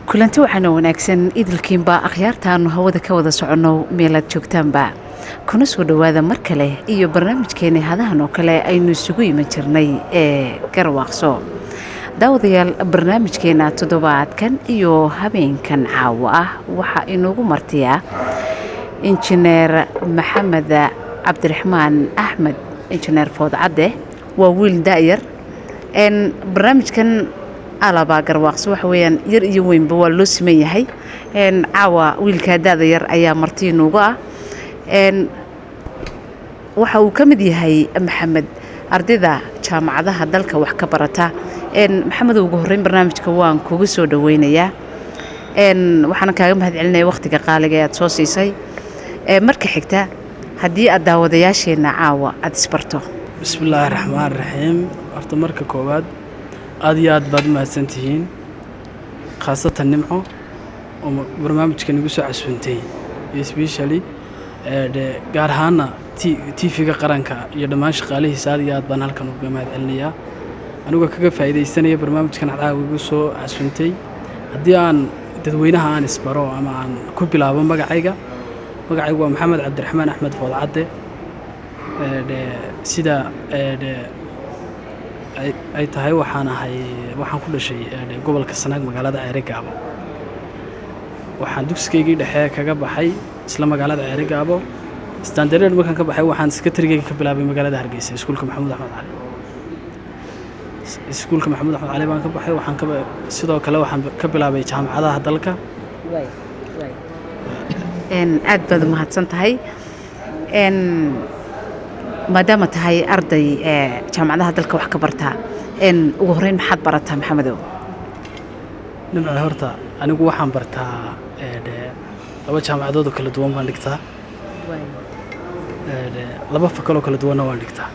kulanti waxaana wanaagsan idilkiinba akhyaartaanu hawada ka wada soconno meelaad joogtaanba kuna soo dhawaada mar kale iyo barnaamijkeena hadahan oo kale aynu isugu iman jirnay ee garwaaqso daawadayaal barnaamijkeena toddobaadkan iyo habeenkan caawa ah waxa inoogu martiya injineer maxamed cabdiraxmaan axmed injineer foodcadde waa wiil daayar barnaamijkan alaba garwaaqso waxa weeyaan yar iyo weynba waa loo siman yahay caawa wiilka daada yar ayaa martii noogu ah waxa uu ka mid yahay maxamed ardayda jaamacadaha dalka wax ka barata maxamed ugu horeyn barnaamijka waan kugu soo dhaweynayaa waxaan kaaga mahadcelinayaa waqtiga qaaliga ee aad soo siisay marka xigta haddii aad daawadayaasheena caawa aad isbarto bismillaahi raxmaani raxiim horta marka koowaad aad iyo aad baad mahadsantihiin khaasatan nimco oo barnaamijkan igu soo casuuntay especially gaar ahaana TV-ga qaranka iyo dhammaan shaqaalihiisa aad iyo aad baan halkan uga mahadcelinayaa anigu kaga faa'iideysanaya barnaamijkan caawa igu soo casuuntay haddii aan dadweynaha aan isbaro ama aan ku bilaabo magacaygu waa maxamed cabdiraxmaan axmed foodcadde sida ay tahay waxaan ku dhashay gobolka Sanaag magaalada Ceerigaabo waxaan dugsigeygii dhexe kaga baxay isla magaalada Ceerigaabo standard markaan ka baxay waxaan secretary-geyga ka bilaabay magaalada Hargeysa iskuulka Maxamuud Axmed Cali baan ka baxay waxaan sidoo kale waxaan ka bilaabay jaamacadaha dalka aad baad mahadsan tahay maadaama tahay arday jaamacadaha dalka wax ka barta ugu horeyn maxaad barataa maxamedow nimco horta anigu waxaan bartaa laba jaamacadood oo kala duwan baan dhigtaa laba fakal oo kala duwanna waan dhigtaa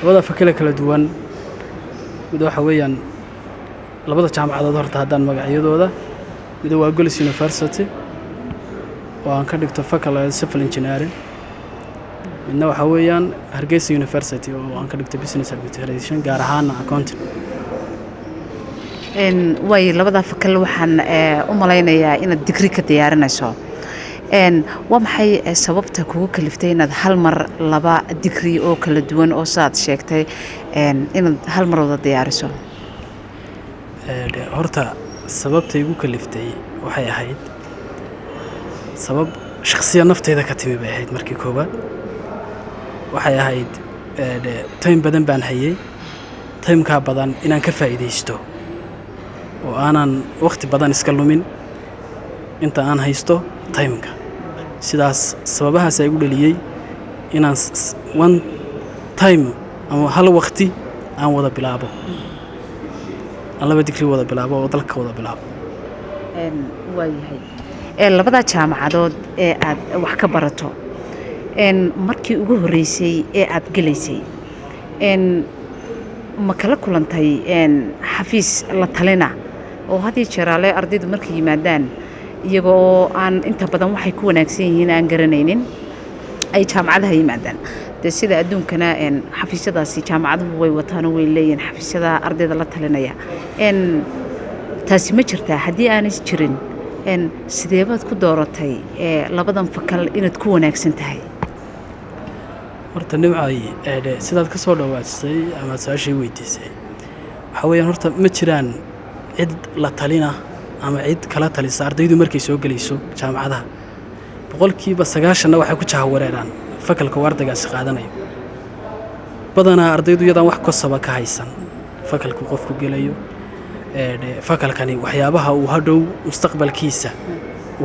labada fakal kala duwan mid waxa weeyaan labada jaamacadood horta haddaan magacyadooda mid waa Golis University oo aan ka dhigto fakal civil engineering midna waxa weeyaan Hargeysa University oo aan ka dhigto business administration gaar ahaan accounting way labada fakal waxaan u malaynayaa inaad degree ka diyaarinayso waa maxay sababta kugu kaliftay inaad hal mar laba degree oo kala duwan oo saad sheegtay inaad hal mar wada diyaariso horta sababta igu kaliftay waxay ahayd sabab shakhsiyan nafteyda ka timi bay ahayd markii koowaad waxay ahayd time badan baan hayay timeka badan inaan ka faa'iideysto oo aanan waqti badan iska lumin inta aan haysto timeka sidaas sababahaas ay igu dhaliyay inaan one time ama hal waqti aan wada bilaabo aan laba degree wada bilaabo oo dalka wada bilaabo waayahay labada jaamacadood ee aad wax ka barato markii ugu horeysay ee aad galaysay ma kala kulantay xafiis la talina oo hadii jaraale ardaydu markay yimaadaan iyagoo aan inta badan waxay ku wanaagsan yihiin aan garanaynin ay jaamacadaha yimaadaan sida adduunkana xafiisyadaasi jaamacaduhu way wataan oo way leeyihiin xafiisyada ardayda la talinaya taasi ma jirtaa haddii aanay jirin sidee baad ku dooratay labadan fakal inaad ku wanaagsan tahay horta nimcay sidaad ka soo dhawaasay ama su'aashay weydiisay waxa weeyaan horta ma jiraan cid la talina ama cid kala talisa ardaydu markay soo galayso jaamacadaha boqolkiiba 90 waxay ku jahawareeraan fakalka ardaygaasi qaadanayo badanaa ardaydu iyadaan wax kosaba ka haysan fakalku qofku gelayo fakalkani waxyaabaha uu hadhow mustaqbalkiisa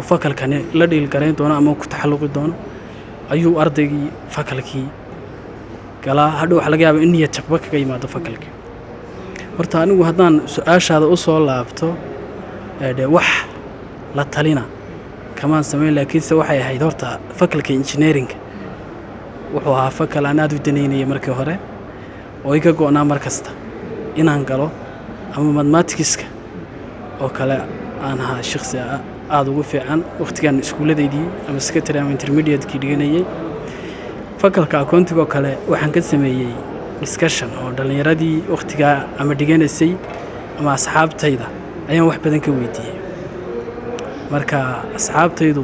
fakalkani la dhiilgarayn doono ama ku taxalluqi doono ayuu ardaygii fakalkii galaa hadhow waxa laga yaabaa in niyad jabba kaga yimaado fakalkii horta anigu haddaan su-aashaada u soo laabto wax la talina kamaan samayn laakiinse waxay ahayd horta fakalka engineeringa wuxuu ahaa fakal aan aad u danaynayay markii hore oo iga go'naa mar kasta inaan galo ama mathematicska oo kale aan ahaa shakhsi aad ugu fiican waqtigan iskuuladaydii ama secondary ama intermediate-kii dhiganayay fakalka accounting oo kale waxaan ka sameeyey discussion oo dhallinyaradii waqtigaa ama dhiganaysay ama asxaabtayda ayaan wax badan ka weydiiyey marka asxaabtaydu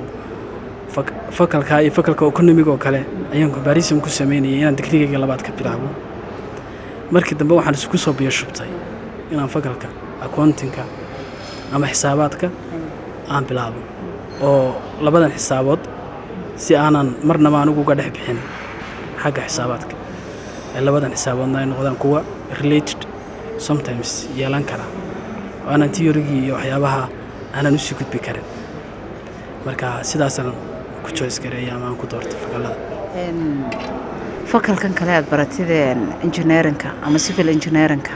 fakalka iyo fakalka economic oo kale ayaan comparison ku sameynayay inaan digriigayga labaad ka bilaabo markii dambe waxaan isku soo biyo shubtay inaan fakalka accountingka ama xisaabaadka aan bilaabo oo labadan xisaabood si aanan marnaba anigu uga dhex bixin xagga xisaabaadka labadan xisaaboodna ay noqdaan kuwa related sometimes yeelan kara oo aanan theory-gii iyo waxyaabaha aanan usii gudbi karin marka sidaasaan ku choice gareeyay ama aan ku doortay fakalada fakalkan kale aad baratideen engineerinka ama civil engineerinka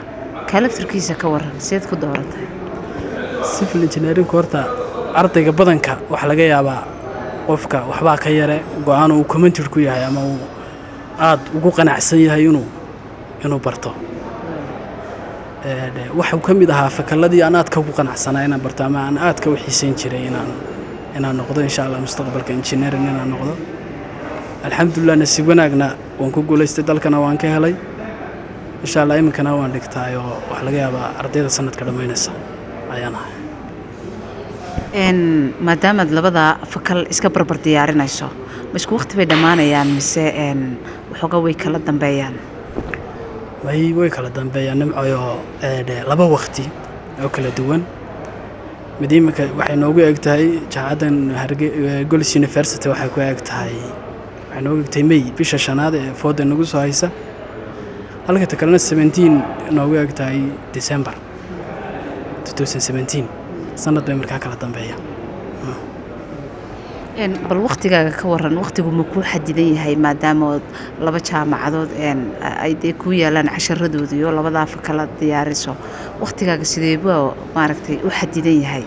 kalaftarkiisa ka waran sideed ku dooratay civil engineerinka horta ardayga badanka waxaa laga yaabaa qofka waxbaa ka yare go-aan uu committed ku yahay ama uu aad ugu qanacsan yahay inuu barto waxuu ka mid ahaa fakaladii aan aadka ugu qanacsanaa inaan barto ama aan aadka u xiisayn jiray inaan noqdo insha allah mustaqbalka engineering inaan noqdo alxamdulilah nasiib wanaagna waan ku guulaystay dalkana waan ka helay insha allah iminkana waan dhigtaayoo wax laga yaabaa ardayda sanadka dhammaynaysa ayaan ahay maadaamaad labada fakal iska barbar diyaarinayso ma isku waqti bay dhammaanayaan mise waxoogaa way kala dambeeyaan way kala dambeeyaan nimcoyoo laba waqti oo kala duwan mid iminka waxay noogu eg tahay jaamacaddan Golis University waxay ku eg tahay waxay noogu eg tahay May bisha 5aad ee fooda nagu soo haysa halka ta kalena 17 noogu eg tahay December 2017 sanad bay markaa kala dambeeyaan bal waqtigaaga ka waran waqtigu ma ku xadidan yahay maadaama laba jaamacadood ay dee ku yaalaan casharadooda iyo labada fakala diyaariso waqtigaaga sidee buu maaragtay u xadidan yahay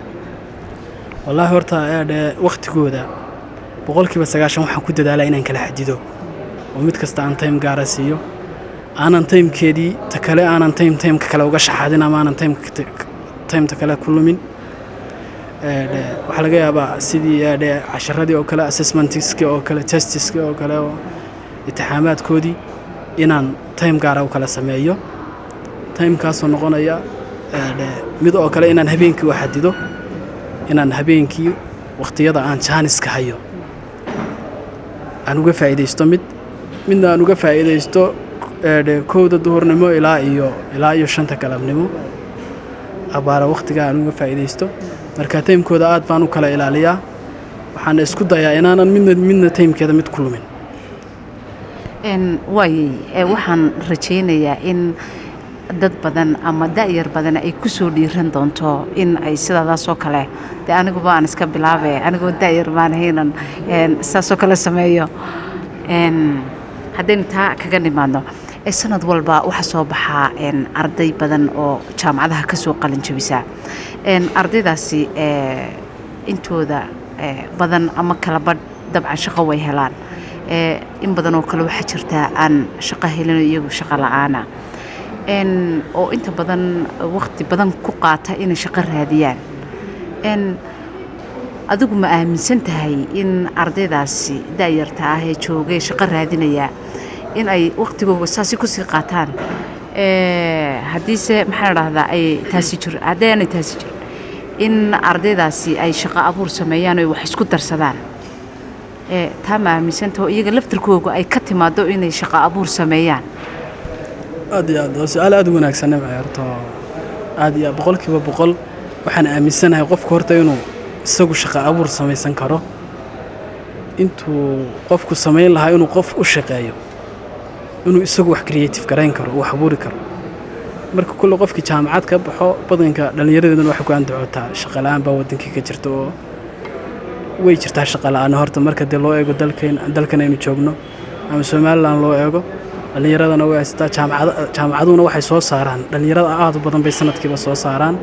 wallahi horta waqtigooda 90% waxaan ku dadaalaa inaan kala xadido oo mid kasta aan time gaar ah siiyo aanan timekeedii ta kale aanan timeka kale uga shaxadin ama aanan timeta kale ku lumin waxaa laga yaabaa sidii casharadii oo kale assessmentskii oo kale testiskii oo kale oo imtixaamaadkoodii inaan time gaara u kala sameeyo timekaasoo noqonaya mid oo kale inaan habeenkii u xadido inaan habeenkii waqtiyada aan jaaniska hayo aan uga faa'iidaysto midna aan uga faa'iidaysto 1 duhurnimo ilaa iyo 5 galabnimo abaara waqtiga aan uga faa'iidaysto marka timekooda aad baan u kala ilaaliyaa waxaan isku dayaa inaanan midna timekeeda mid ku lumin waxaan rajaynayaa in dad badan ama da'yar badan ay ku soo dhiiran doonto in ay sidaasoo kale dee aniguba aan iska bilaabay anigoo da'yar baan haynan sidaasoo kale sameeyo haddaynu taa kaga nimaadno sanad walba waxaa soo baxaa arday badan oo jaamacadaha ka soo qalin jabisa ardaydaasi intooda badan ama kala badh dabcan shaqo way helaan in badan oo kale waxaa jirtaa aan shaqo helin iyagu shaqo la'aana oo inta badan waqti badan ku qaata inay shaqo raadiyaan adigu ma aaminsan tahay in ardaydaasi da'yarta ah ee joogay shaqo raadinaya in ay waqtigooda saasi ku sii qaataan haddiise maxaa dhahdaa ay taasi jir haddaanay taasi jir in ardaydaasi ay shaqo abuur sameeyaan oo wax isku darsadaan taa ma aaminsantaho iyaga laftirkooga ay ka timaado inay shaqo abuur sameeyaan aad iyo aad su'aal aad u wanaagsan horta aad iyo 100% waxaan aaminsanahay qofka horta inuu isagu shaqo abuur samaysan karo intuu qofku sameyn lahaa inuu qof u shaqeeyo inuu isagu wax creative gareyn karo wax abuuri karo marka kullu qofkii jaamacad ka baxo badanka dhalinyaradeedana waxay ku andacootaa shaqo la'aan baa wadankii ka jirta oo way jirtaa shaqo la'aan horta marka dee loo eego dalkan aynu joogno ama Somaliland loo eego dhalinyaradana way haystaa jaamacaduna waxay soo saaraan dhalinyarada aad u badan bay sanadkiiba soo saaraan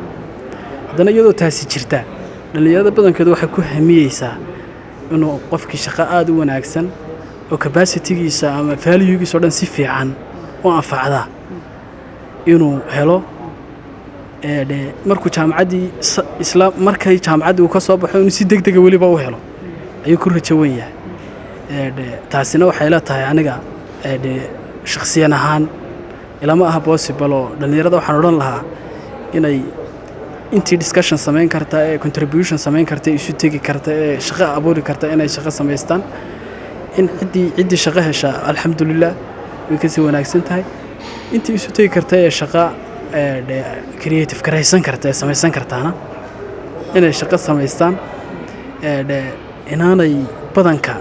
haddana iyadoo taasi jirta dhalinyarada badankeedu waxay ku hamiyeysaa inuu qofkii shaqo aad u wanaagsan oo capacity-giisa ama value-giisa oo dhan si fiican u anfacda inuu helo markuu jaamacaddii markay jaamacaddii uu ka soo baxo inuu si degdega weliba u helo ayuu ku rajo wen yahay taasina waxay la tahay aniga shakhsiyan ahaan ilama aha possible oo dhalinyarada waxaan odhan lahaa inay intii discussion samayn karta ee contribution samayn karta isu tegi karta ee shaqo abuuri karta inay shaqo samaystaan in ciddii shaqo hesha alxamdulilah way ka sii wanaagsan tahay intii isu tegi karta ee shaqo creative garaysan karta ee samaysan kartaana inay shaqo samaystaan inaanay badanka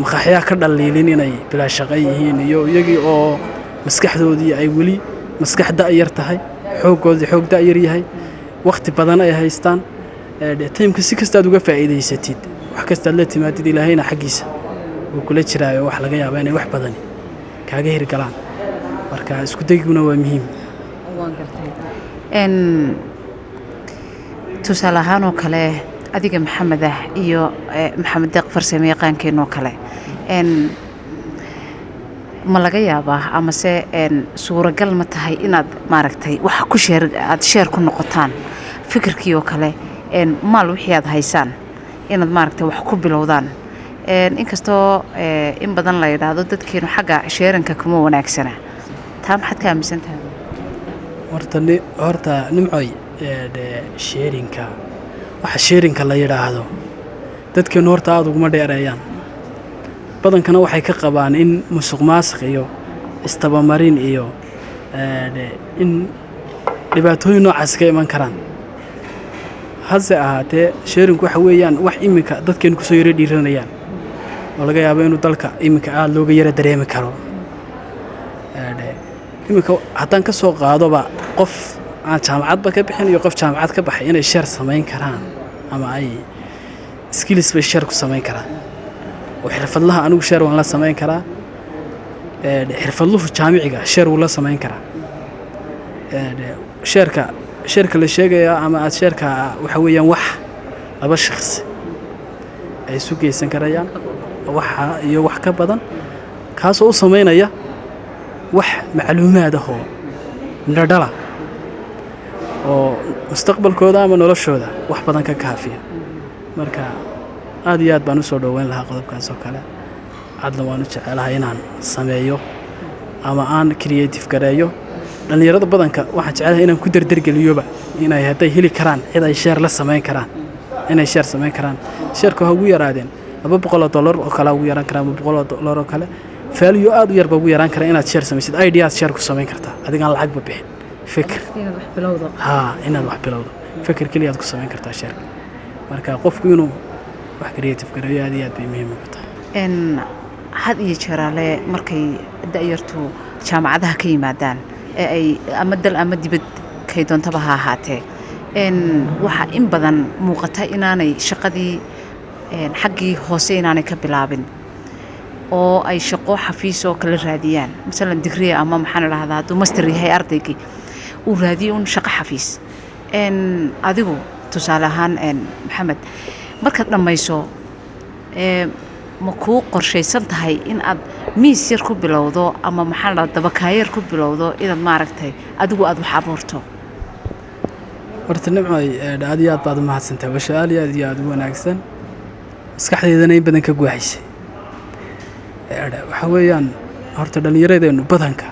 maqaaxyaha ka dhaliilin inay bilaa shaqo yihiin iyo iyagii oo maskaxdoodii ay weli maskax da'yar tahay xooggoodii xoog da'yar yahay waqti badan ay haystaan taymka si kastaad uga faa'iidaysatid wax kastaad la timaadid ilaahayna xaggiisa wuu kula jiraayo wax laga yaaba inay wax badani kaaga hirgalaan marka isku dayguna waa muhiim tusaale ahaan oo kale adiga maxamed ah iyo maxamed deeq farsamo yaqaankeenoo kale ma laga yaabaa amase suuragal ma tahay inaad maaragtay wax ku aad sheer ku noqotaan fikirkii oo kale maal wixii aad haysaan inaad maaragtay wax ku bilowdaan inkastoo in badan la yidhaahdo dadkeenu xagga sheeranka kuma wanaagsana taa maxaad ka aaminsan tahay horta nimcoy sheerinka waxa sheerinka la yidhaahdo dadkeenu horta aad uguma dheereeyaan badankana waxay ka qabaan in musuqmaasuq iyo istabamarin iyo in dhibaatooyin noocaas ka iman karaan hase ahaatee sheerinku waxa weeyaan wax iminka dadkeenu kusoo yara dhiiranayaan oo laga yaabo inuu dalka iminka aad looga yara dareemi karo iminka haddaan ka soo qaadoba qof aan jaamacadba ka bixin iyo qof jaamacad ka baxay inay sheer samayn karaan ama ay skills bay sheer ku samayn karaan oo xirfadlaha anigu sheer waan la samayn karaa xirfadluhu jaamiciga sheer wuu la samayn karaa sheerka la sheegaya ama aad sheerka waxa weeyaan wax laba shakhsi ay isu geysan karayaan waxa iyo wax ka badan kaasoo u samaynaya wax macluumaad ah oo midhodhala oo mustaqbalkooda ama noloshooda wax badan ka kaafiya marka aad iyo aad baan u soo dhoweyn lahaa qodobkaas oo kale aadna waan u jecelahay inaan sameeyo ama aan creative gareeyo dhalinyarada badanka waxaan jecelahay inaan ku dardargeliyoba inay hadday heli karaan cid ay sheer la samayn karaan inay sheer samayn karaan sheerka ha ugu yaraadeen $200 oo kale ugu yaraan karaa $100 oo kale value aad u yar ba ugu yaraan kara inaad sheer samaysid idea aad sheer ku samayn kartaa adigaan lacag ba bixin fikir inaad wax bilowdo fikir kaliya aad ku samayn kartaa sheerka marka qofku inuu wax creative gareeyo aad iyo aad bay muhiim ugu tahay had iyo jeeraale markay da'yartu jaamacadaha ka yimaadaan ee ay ama dal ama dibad kay doontaba ha ahaatee waxa in badan muuqata inaanay shaqadii xaggii hoose inaanay ka bilaabin oo ay shaqo xafiis oo kala raadiyaan misalan degree ama maxaan idhahdaa hadduu master yahay ardaygii uu raadiyo un shaqo xafiis adigu tusaale ahaan maxamed markaad dhammayso ma kuu qorshaysan tahay in aad miis yar ku bilowdo ama maxaan idhahdaa dabakaayar ku bilowdo inaad maaragtay adigu aad wax abuurto horta nimcoy aad iyo aad baad u mahadsantahay waa su'aal aad iyo aad u wanaagsan maskaxdeydana in badan ka guuxaysay waxa weeyaan horta dhallinyaradeennu badanka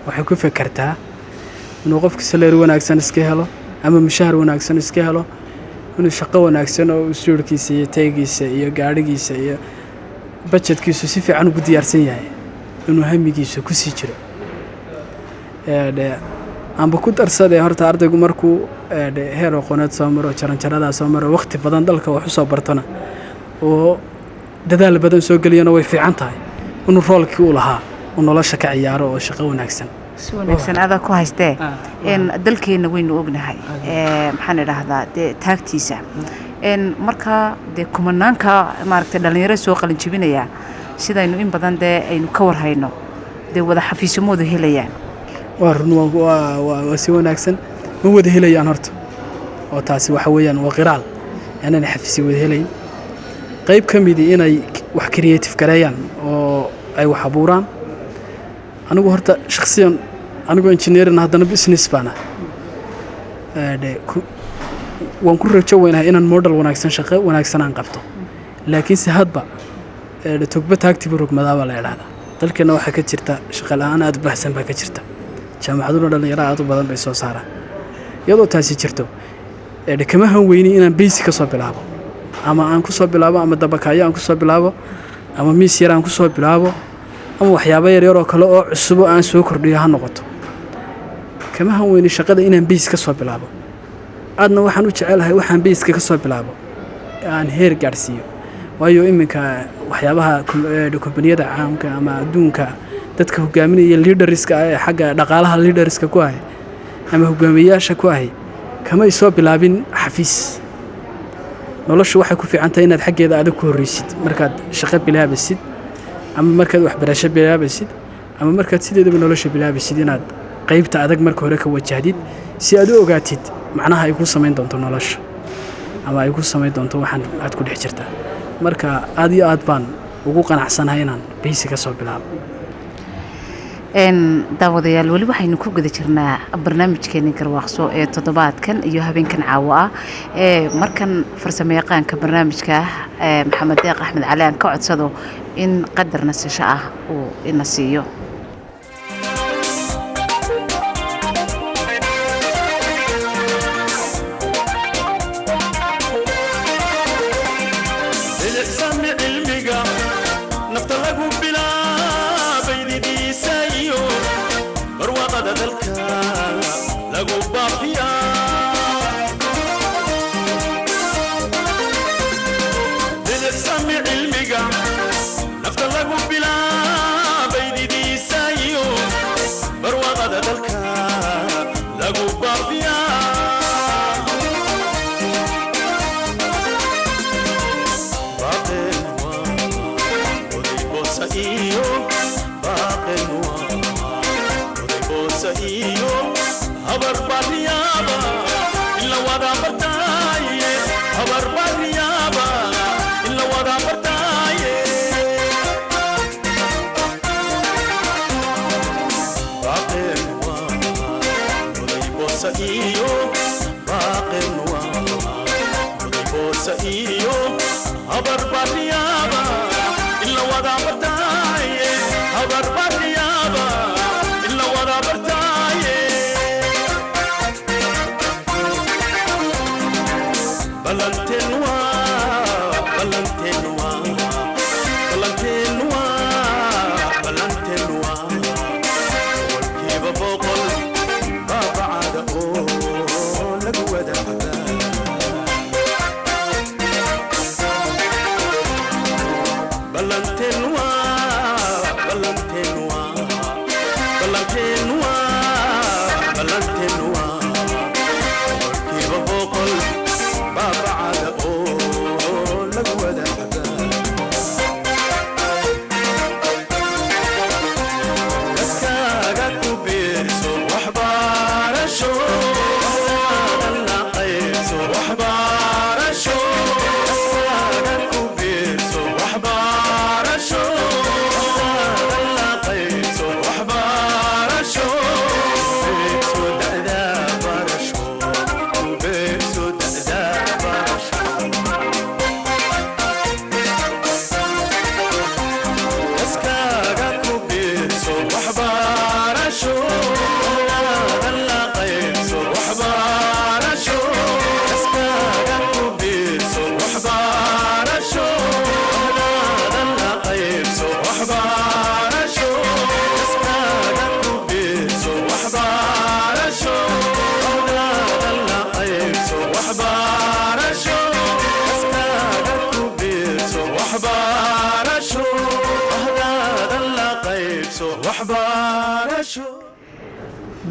waxay ku fekertaa inuu qofku saleer wanaagsan iska helo ama mushahar wanaagsan iska helo inuu shaqo wanaagsan oo usuurkiisa iyo taygiisa iyo gaadhigiisa iyo budgetkiisu si fiican ugu diyaarsan yahay inuu hamigiisa ku sii jiro aanba ku darsadee horta ardaygu markuu heer aqooneed soo maro jaranjaradaa soo maro waqti badan dalka wax u soo bartona oo dadaal badan soo geliyana way fiican tahay inuu roolkii uu lahaa uu nolosha ka ciyaaro oo shaqo wanaagsan si wanaagsan adaa ku haystee dalkeenna waynu ognahay maxaan idhaahdaa dee taagtiisa marka dee kumanaanka maaragtay dhalinyaro soo qalin jebinaya sidaynu in badan dee aynu ka warhayno dee wada xafiisamoodu helayaan waa run waa si wanaagsan ma wada helayaan horta oo taasi waxa weeyaan waa qiraal inaan xafiisi wada helayn qayb ka mid inay wax creative gareeyaan oo ay wax abuuraan anigu horta shakhsiyan anigu engineering haddana business baana waan ku rajo weynahay inaan model wanaagsan shaqo wanaagsan aan qabto laakiin si hadba togba taagtibu rogmadaaba la yiraahdaa dalkeena waxa ka jirta shaqo la'aan aad u baahsan baa ka jirta jaamacaduna dhalinyaro aad u badan bay soo saaraan iyadoo taasi jirto kama han weyni inaan basic ka soo bilaabo ama aan ku soo bilaabo ama dabakaayo aan ku soo bilaabo ama miis yar aan ku soo bilaabo ama waxyaabo yar yar oo kale oo cusub aan soo kordhiyo ha noqoto kama han weyni shaqada inaan basic ka soo bilaabo aadna waxaan u jecelahay waxaan basic ka soo bilaabo aan heer gaarsiiyo waayo iminka waxyaabaha kompaniyada caamka ama adduunka dadka hogaaminaya leaderska ee xagga dhaqaalaha leaderska ku ah ama hogaamiyaasha ku ah kama soo bilaabin xafiis noloshu waxay ku fiican tahay inaad xaggeeda adag ku horeysid markaad shaqo bilaabaysid ama markaad waxbarasho bilaabaysid ama markaad sideedaba nolosha bilaabaysid inaad qaybta adag marka hore ka wajahdid si aad u ogaatid macnaha ay ku sameyn doonto nolosha ama ay ku sameyn doonto waxaan aad ku dhex jirtaa marka aad iyo aad baan ugu qanacsanahay inaan basic ka soo bilaabo daawadayaal weli waxaynu ku guda jirnaa barnaamijkeeni garwaaqso ee toddobaadkan iyo habeenkan caawa ah markan farsamo yaqaanka barnaamijka maxamed deeq axmed cali aan ka codsado in qadar nasasho ah uu ina siiyo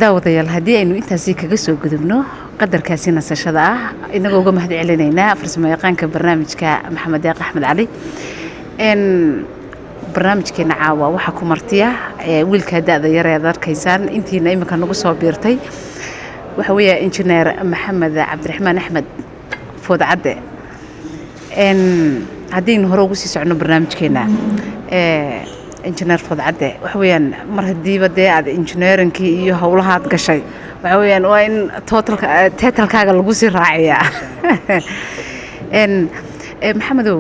daawadayaal haddii aynu intaasi kaga soo gudubno qadarkaasi nasashada ah inagoo uga mahad celinaynaa farsamayaqaanka barnaamijka maxamed deeq axmed cali barnaamijkeena caawa waxaa ku martiya wiilka da'da yar ee aad arkaysaan intiina iminka nagu soo biirtay waxa weeye injineer maxamed cabdiraxmaan axmed foodcadde haddaynu hore ugu sii socono barnaamijkeena injineer foodcadde waxa weeyaan mar haddiiba dee aad injineerinkii iyo howlahaad gashay waxa weeyaan waa in teetalkaaga lagu sii raaciyaa maxamedow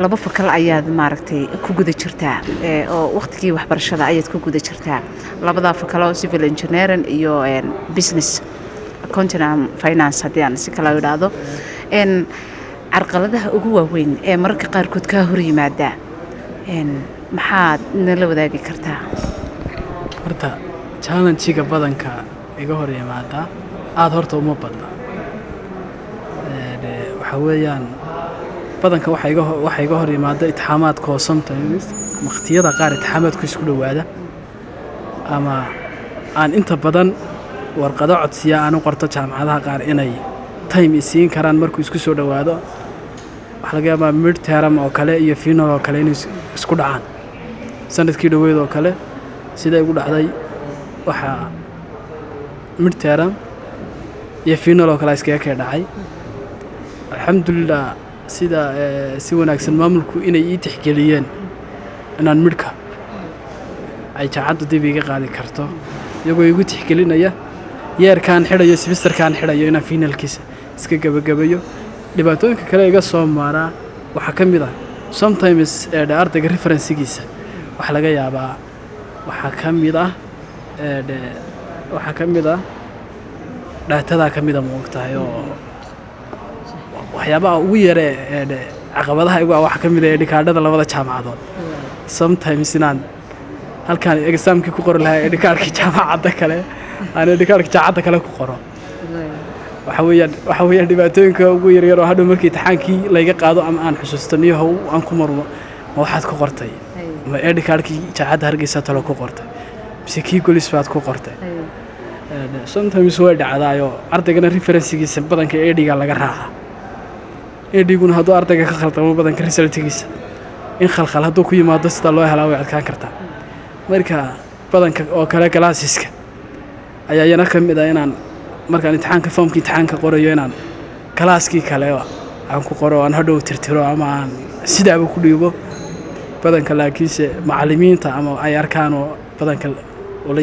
laba fakal ayaad maaragtay ku guda jirtaa oo waqtigii waxbarashada ayaad ku guda jirtaa labadaa fakal oo civil engineering iyo business accounting and finance haddii aan si kala idhaahdo carqaladaha ugu waaweyn ee mararka qaarkood kaa hor yimaada maxaad nala wadaagi kartaa horta challenge-ga badanka iga hor yimaada aad horta uma badna waxa weeyaan badanka waxa iga hor yimaada itixaamaadka oo sometimes waqtiyada qaar itixaamaadku isku dhawaada ama aan inta badan warqado codsiya aan u qorto jaamacadaha qaar inay time isiin karaan markuu isku soo dhawaado waxa laga yaabaa midterm oo kale iyo final oo kale inay isku dhacaan sanadkii dhaweed oo kale sida igu dhacday waxa midterm iyo final oo kale iskaga ka dhacay alxamdulillah sida si wanaagsan maamulku inay ii tixgeliyeen inaan midka ay jaacaddu dib iga qaadi karto iyagoo igu tixgelinaya yeerkaan xidhayo semesterkaan xidhayo inaan finalkiisa iska gabagabayo dhibaatooyinka kale iga soo maaraa waxaa ka mid ah sometimes ardayga referensigiisa waxa laga yaabaa waxaa ka mid ah dhaatadaa ka mida moogtahay oo waxyaabaha ugu yare caqabadaha igu ah waxaa ka mid ah edhikaadhada labada jaamacadood sometimes inaan halkaan exaamkii ku qori lahaa edhikaadhkii jaamacadda kale aan edhikaadhkii jaamacadda kale ku qoro waxa weeyaan dhibaatooyinka ugu yaryar oo hadhow markii imtixaankii layga qaado ama aan xusuusto niyahow aan ku marmo ma waxaad ku qortay ma edhikaadhkii jaamacadda Hargeysa talo ku qortay mise kii golis baad ku qortay sometimes way dhacdaayo ardaygana referensigiisa badanka edhiga laga raaca edhiguna hadduu ardayga ka khaldamo badanka resultigiisa in khalkhal hadduu ku yimaado sida loo helaa way adkaan kartaa marka badanka oo kale galaasiska ayaa iyana ka mid ah inaan markaan imtixaanka foomkii imtixaanka qorayo inaan kalaaskii kale aan ku qoro aan hadhow tirtiro ama aan sidaaba ku dhiibo badanka laakiinse macallimiinta ama ay arkaan oo badanka oo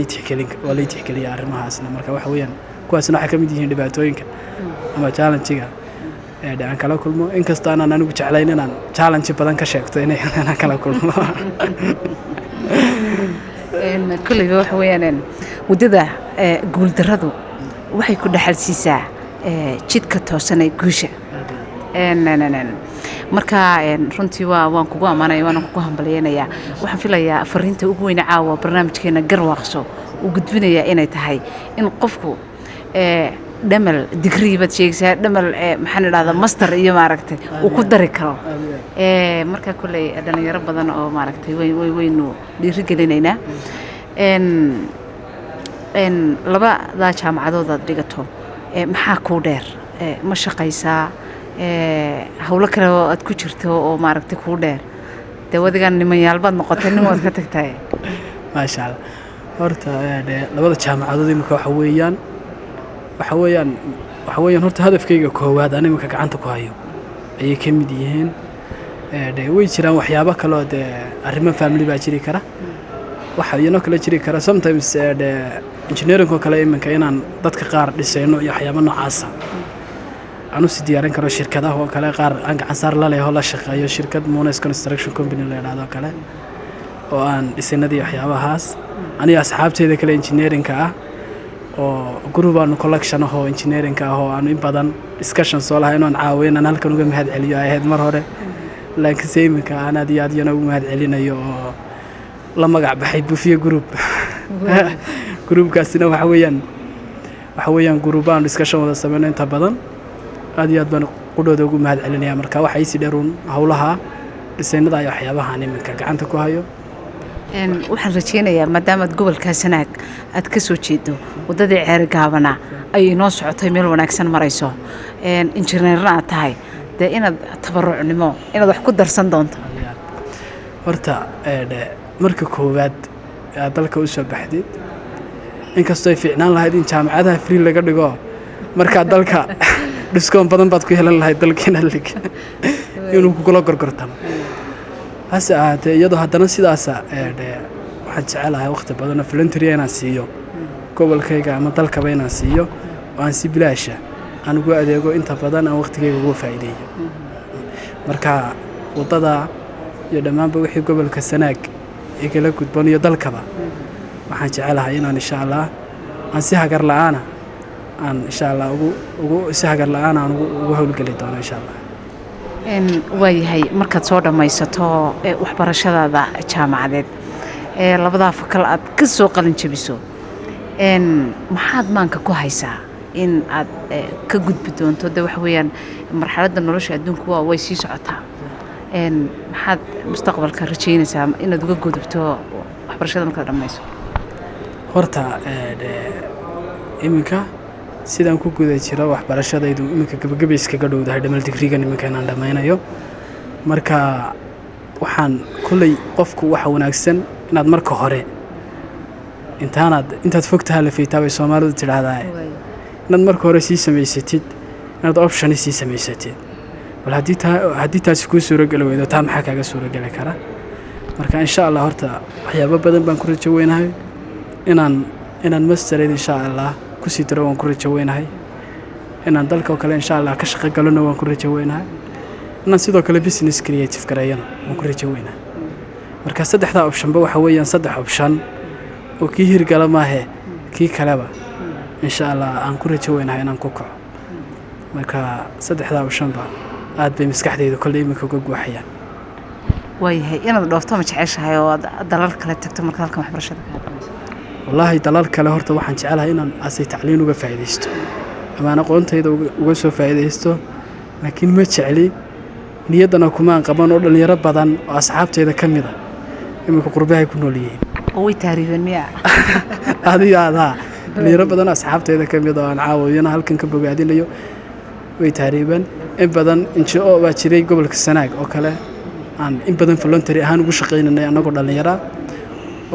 la tixgeliya arrimahaasna marka waxa weeyaan kuwaasna waxay ka mid yihiin dhibaatooyinka ama challenge-ga aan kala kulmo inkasta aanan anigu jeclayn inaan challenge badan ka sheegto inaan kala kulmo kulliba waxa weeyaan waddada guuldarradu waxay ku dhaxalsiisaa jidka toosan ee guusha marka runtii waan kugu ammaanaya waana kugu hambalyeynaya waxaan filayaa fariinta ugu weyn caawa barnaamijkeena garwaaqso uu gudbinayaa inay tahay in qofku dhamal degree baad sheegaysaa dhamal maxaan idhahdaa master iyo maaragtay uu ku dari karo marka kulley dhalinyaro badan oo maaragtay waynu dhiirigelinaynaa labadaa jaamacadood aad dhigato maxaa kuu dheer ma shaqaysaa hawlo kale oo aad ku jirto oo maaragtay kuu dheer dee wadigan nimanyaalbaad noqotay nin waad ka tagtahay maasha allah horta labada jaamacadood imika waxa weeyaan horta hadafkayga koowaad aan imika gacanta ku hayo ayay ka mid yihiin way jiraan waxyaabo kale oo dee arrimo family baa jiri kara waxa iyana kale jiri kara sometimes engineering oo kale iminka inaan dadka qaar dhisayno iyo waxyaabo noocaasa aan u sii diyaarin karo shirkadaha oo kale qaar aan gacan saar la leeyahay oo la shaqeeyo shirkad Monash Construction Company la yiraahdo kale oo aan dhisanadii waxyaabahaas aniga asxaabteeda kale engineering-ka ah oo group aan collection ah oo engineering-ka ah oo aan in badan discussion soo lahayn oo aan caawin aan halkan uga mahad celiyo ay ahayd mar hore laakiin sayminka aan aad iyo aad uga mahad celinayo oo la magac baxay Bufiye Group groupkaasina waxa weeyaan group aan discussion wada sameeyno inta badan aad iyo aad baan qudhooda ugu mahad celinaya marka waxa ay si dheerun hawlaha dhisaynada iyo waxyaabaha iminka gacanta ku hayo waxaan rajeynayaa maadaamaad gobolka Sanaag aad ka soo jeedo wadadii ceer gaabana ay inoo socotay meel wanaagsan marayso injineerna aad tahay dee inaad tabarucnimo inaad wax ku darsan doonto horta marka koowaad aad dalka u soo baxdid inkastoo ay fiicnaan lahayd in jaamacadaha free laga dhigo marka dalka discount badan baad ku helan lahayd dalkeena inuu kula gorgortamo hase ahaatee iyadoo haddana sidaas waxaan jecelahay waqti badan oo voluntary inaan siiyo gobolkayga ama dalkaba inaan siiyo oo aan si bilaasha aan ugu adeego inta badan aan waqtigayga uga faa'iideeyo marka wadada iyo dhammaanba wixii gobolka Sanaag igala gudboon iyo dalkaba waxaan jecelahay inaan insha Allah aan si hagar la'aan aan insha Allah ugu si hagar la'aan aan ugu hawlgali doono insha Allah waayahay markaad soo dhammaysato waxbarashadaada jaamacadeed labadaa fakal aad ka soo qalin jabiso maxaad maanka ku haysaa in aad ka gudbi doonto de waxa weeyaan marxaladda nolosha adduunku way sii socotaa maxaad mustaqbalka rajaynaysaa inaad uga gudubto waxbarashada markaad dhammayso horta iminka sidaan ku guda jiro waxbarashadaydu iminka gabagabayska ka dhowdahay dhamal digrigan iminka inaan dhammaynayo marka waxaan kulley qofku waxa wanaagsan inaad marka hore intaad fogtahay la fiitaa bay Soomaalidu tiraahdaa inaad marka hore sii samaysatid inaad option sii samaysatid bal haddii taasi kuu suuragali weydo taa maxaa kaaga suuragali kara marka insha Allah horta waxyaabo badan baan ku rajo weynahay inaan master insha Allah ku sii daro waan ku rajo weynahay inaan dalka kale insha Allah ka shaqo galno waan ku rajo weynahay inaan sidoo kale business creative gareeyano waan ku rajo weynahay marka saddexda option ba waxa weeyaan saddex option oo kii hirgala maahe kii kaleba insha Allah aan ku rajo weynahay inaan ku kaco marka saddexda option ba aad bay maskaxdayda kulli imika uga guuxayaan waayahay inaad dhoofto ma jeceshahay oo dalal kale tagto marka halkan waxbarashada ka qabanayso wallahi dalal kale horta waxaan jecelahay inaan asay tacliin uga faa'iideysto ama aqoontayda uga soo faa'iideysto laakiin ma jecli niyadana kuma qaban oo dhalinyaro badan oo asxaabtayda kamid ah imika qurbahay ku nool yihiin oo way taariibeen miya adiga dhalinyaro badan asxaabtayda kamid ah aan caawiyana halkan ka bogaadinayo way taariibeen in badan NGO baa jiray gobolka Sanaag oo kale aan in badan voluntary ahaan ugu shaqeynay anagoo dhalinyaro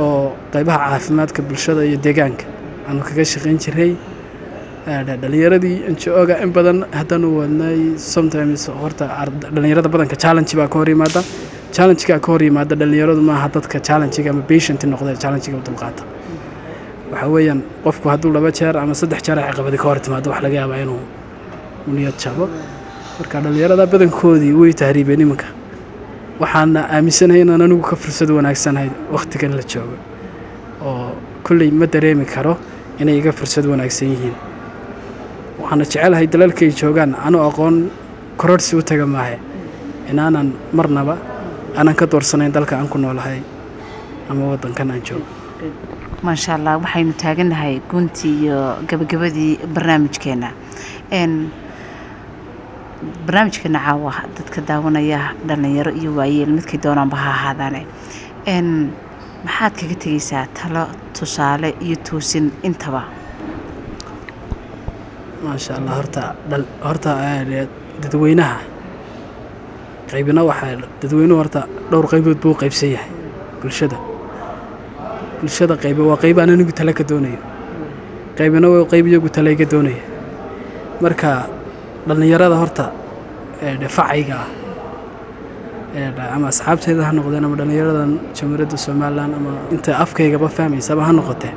oo qaybaha caafimaadka bulshada iyo deegaanka aanu kaga shaqeyn jiray dhalinyaradii NGO-ga in badan haddana wadnay sometimes horta dhalinyarada badanka challenge baa ka hor yimaada challenge-ka ka hor yimaada dhalinyaradu maaha dadka challenge-ga ama patient noqday challenge-ga u dulqaata waxa weeyaan qofku hadduu 2 jeer ama 3 jeer caqabad ka hor timaado wax laga yaabaa inuu niyad jabo marka dhalinyarada badankoodii way tahriibeen iminka waxaan aaminsanahay inaan anigu ka fursad wanaagsanahay waqtigan la joogo oo kulley ma dareemi karo inay iga fursad wanaagsan yihiin waxaan jecelahay dalalkay joogaan anoo aqoon kororsi u taga maahe inaanan marnaba aanan ka doorsanayn dalka aan ku noolahay ama wadankan aan joogo maasha Allah waxaynu taaganahay guntii iyo gabagabadii barnaamijkeena barnaamijkeena caawa dadka daawanaya dhalinyaro iyo waayeel midkay doonaanba ha ahaadaane maxaad kaga tegaysaa talo tusaale iyo toosin intaba maasha Allah horta dadweynaha qaybina waxaa dadweynuhu horta dhowr qaybood buu qaybsan yahay bulshada qayb waa qayb aan anigu tala ka doonayo qaybina waa qayb iyagu tala iga doonaya marka dhalinyarada horta facayga ama asxaabtayda ha noqdeen ama dhalinyaradan jamhuuriyadda Soomaaliland ama inta afkaygaba fahmaysaba ha noqotee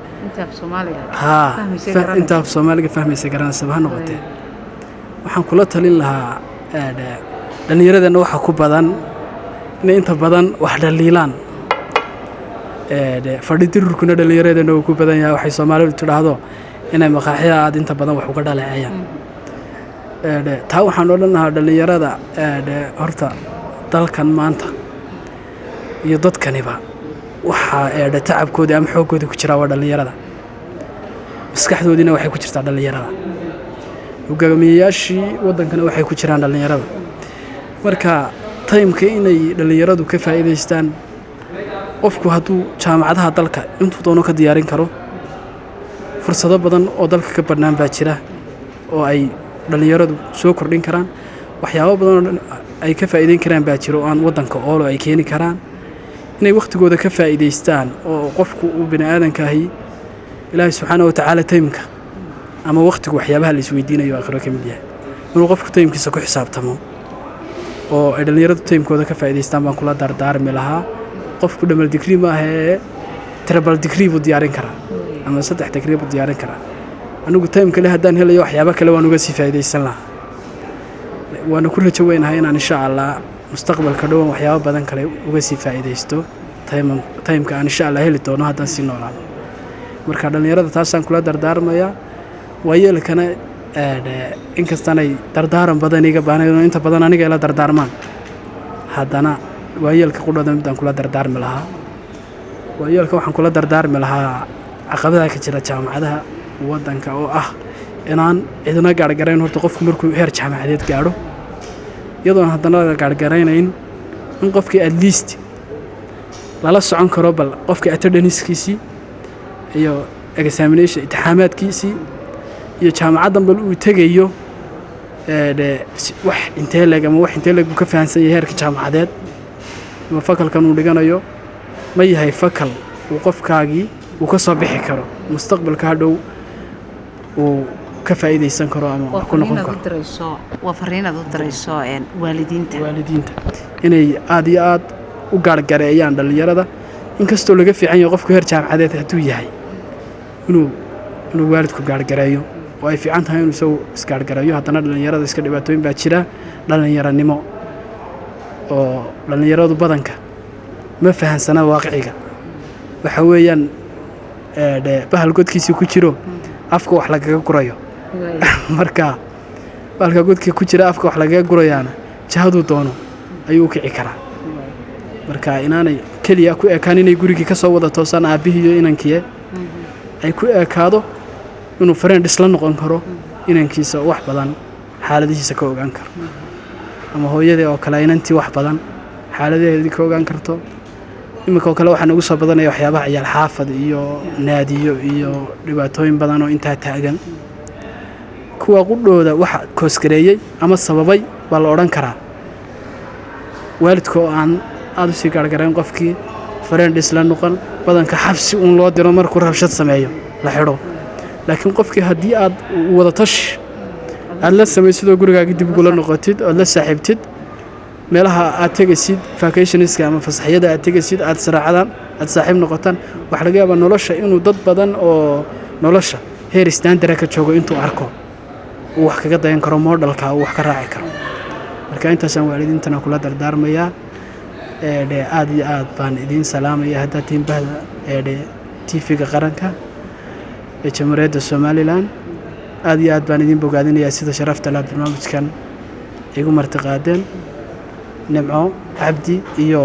inta af Soomaaliga fahmaysa garanaysa ha noqotee waxaan kula talin lahaa dhalinyaradana waxa ku badan inay inta badan wax dhaliilaan fadhidirurkuna dhalinyaradana uu ku badan yahay waxay Soomaalidu tiraahdo inay maqaaxiya aad inta badan wax uga dhaleecayaan taa waxaan odhan lahaa dhalinyarada horta dalkan maanta iyo dadkaniba waxa tacabkooda ama xoogooda ku jira waa dhalinyarada maskaxdoodina waxay ku jirtaa dhalinyarada hogaamiyayaashii wadankana waxay ku jiraan dhalinyarada marka taymka inay dhalinyaradu ka faa'iideystaan qofku hadduu jaamacadaha dalka intuu doono ka diyaarin karo fursado badan oo dalka ka bannaan baa jira oo ay dhallinyaradu soo kordhin karaan waxyaabo badan oo ay ka faa'iideyn karaan baa jiro oo aan waddanka oolo ay keeni karaan inay waqtigooda ka faa'iidaystaan oo qofku uu bini aadankaahi ilaahay subxaanahu watacaala taymka ama waqtigu waxyaabaha la isweydiinayo aakhiro ka mid yahay inuu qofku taymkiisa ku xisaabtamo oo ay dhallinyaradu taymkooda ka faa'iidaystaan baan kula dardaarmi lahaa qofku dhamal digrii ma ahee tribal digrii buu diyaarin karaa ama 3 digrii buu diyaarin karaa anigu time kale haddaan helayo waxyaabo kale waan uga sii faa'iidaysan lahaa waana ku rajo weynahay inaan insha Allah mustaqbalka dhow waxyaabo badan kale uga sii faa'iidaysto time-ka aan insha Allah heli doono haddaan sii noolaado marka dhallinyarada taasaan kula dardaarmayaa waayeelkana inkastaan ay dardaaran badan iga baahnayno inta badan aniga ila dardaarmaan haddana waayeelka qudhooda midaan kula dardaarmi lahaa waayeelka waxaan kula dardaarmi lahaa caqabadaha ka jira jaamacadaha waddanka oo ah inaan cidna gaargarayn horta qofku markuu heer jaamacadeed gaadho iyadoon haddana la gaargaraynayn in qofkii at least lala socon karo bal qofkii attendance-kiisii iyo examination imtixaamaadkiisii iyo jaamacaddan bal uu tegayo wax intee leeg ama wax intee leeg buu ka fahansan yahay heerka jaamacadeed ama fakalkan uu dhiganayo ma yahay fakal uu qofkaagii uu ka soo bixi karo mustaqbalka hadhow uu ka faa'iidaysan karo ama wax ku noqon karo waa fariinaad u dirayso waalidiinta inay aad iyo aad u gaargareeyaan dhallinyarada inkastoo laga fiican yahay qofku heer jaamacadeed hadduu yahay inuu waalidku gaargareeyo oo ay fiican tahay inuu isagu isgaargareeyo haddana dhallinyarada iska dhibaatooyin baa jira dhallinyaranimo oo dhallinyaradu badanka ma fahansana waaqiciga waxa weeyaan bahal godkiisii ku jiro afka wax lagaga gurayo marka bahalka godkii ku jira afka wax lagaga gurayaana jahaduu doono ayuu u kici karaa marka inaanay keliya ku ekaan inay gurigii ka soo wada toosaan aabbihii iyo inankiye ay ku ekaado inuu friend isla noqon karo inankiisa wax badan xaaladihiisa ka ogaan karo ama hooyadii oo kale inantii wax badan xaaladaheedii ka ogaan karto iminka oo kale waxaan ugu soo badanaya waxyaabaha ciyaal xaafad iyo naadiyo iyo dhibaatooyin badan oo intaa taagan kuwa qudhooda waxa koosgareeyay ama sababay baa la odhan karaa waalidka oo aan aad u sii gaargarayn qofkii friend isla noqon badanka xabsi uun loo diro markuu rabshad sameeyo la xidho laakiin qofkii haddii aad wada tashi aad la samaysidoo gurigaaga dib ugula noqotid ood la saaxiibtid meelaha aad tegaysid vacationska ama fasaxyada aad tegaysid aad saraacadan aad saaxiib noqotaan waxa laga yaabaa nolosha inuu dad badan oo nolosha heer standard ka joogo intuu arko uu wax kaga dayan karo modelka uu wax ka raaci karo marka intaasaan waalidiintana kula dardaarmayaa aad iyo aad baan idiin salaamaya haddaa tiimbahda TV-ga qaranka ee jamhuuriyadda Somaliland aad iyo aad baan idiin bogaadinayaa sida sharafta leh barnaamijkan igu martiqaadeen nimco cabdi iyo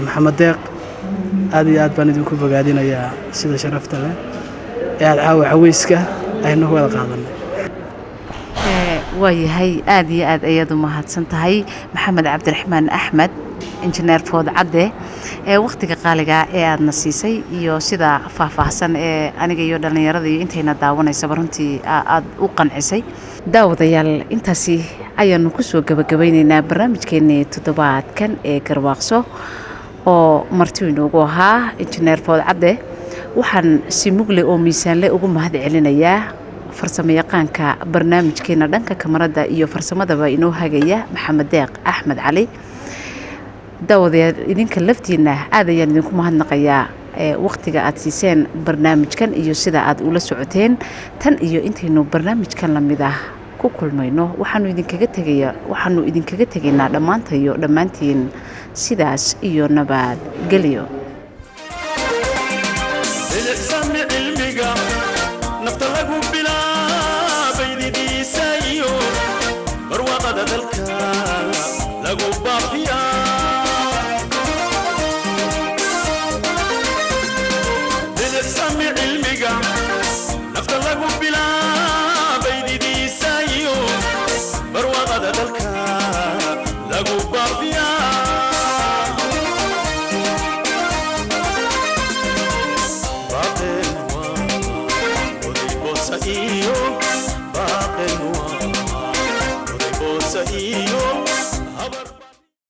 maxamed deeq aad iyo aad baan idinku bogaadinayaa sida sharafta leh ee aad caweyska aynu wada qaadanay waayahay aad iyo aad ayaad u mahadsan tahay maxamed cabdiraxmaan axmed injineer food cadde ee waqtiga qaaliga ee aadna siisay iyo sida faahfaahsan ee aniga iyo dhallinyarada iyo intayna daawanaysaba runtii aad u qancisay daawadayaal intaasi ayaanu ku soo gabagabaynaynaa barnaamijkeennii toddobaadkan ee garwaaqso oo marti inoogu ahaa injineer food cadde waxaan si mugle oo miisaanle ugu mahad celinayaa farsamayaqaanka barnaamijkeena dhanka kamarada iyo farsamadaba inoo hagaya maxamed deeq axmed cali daawadayaal idinka laftiina aad ayaan idinku mahadnaqayaa waqtiga aad siiseen barnaamijkan iyo sida aad ula socoteen tan iyo intaynu barnaamijkan lamid ah ku kulmayno waxaanu idinkaga tegaynaa dhammaantayo dhammaantiin sidaas iyo nabad gelyo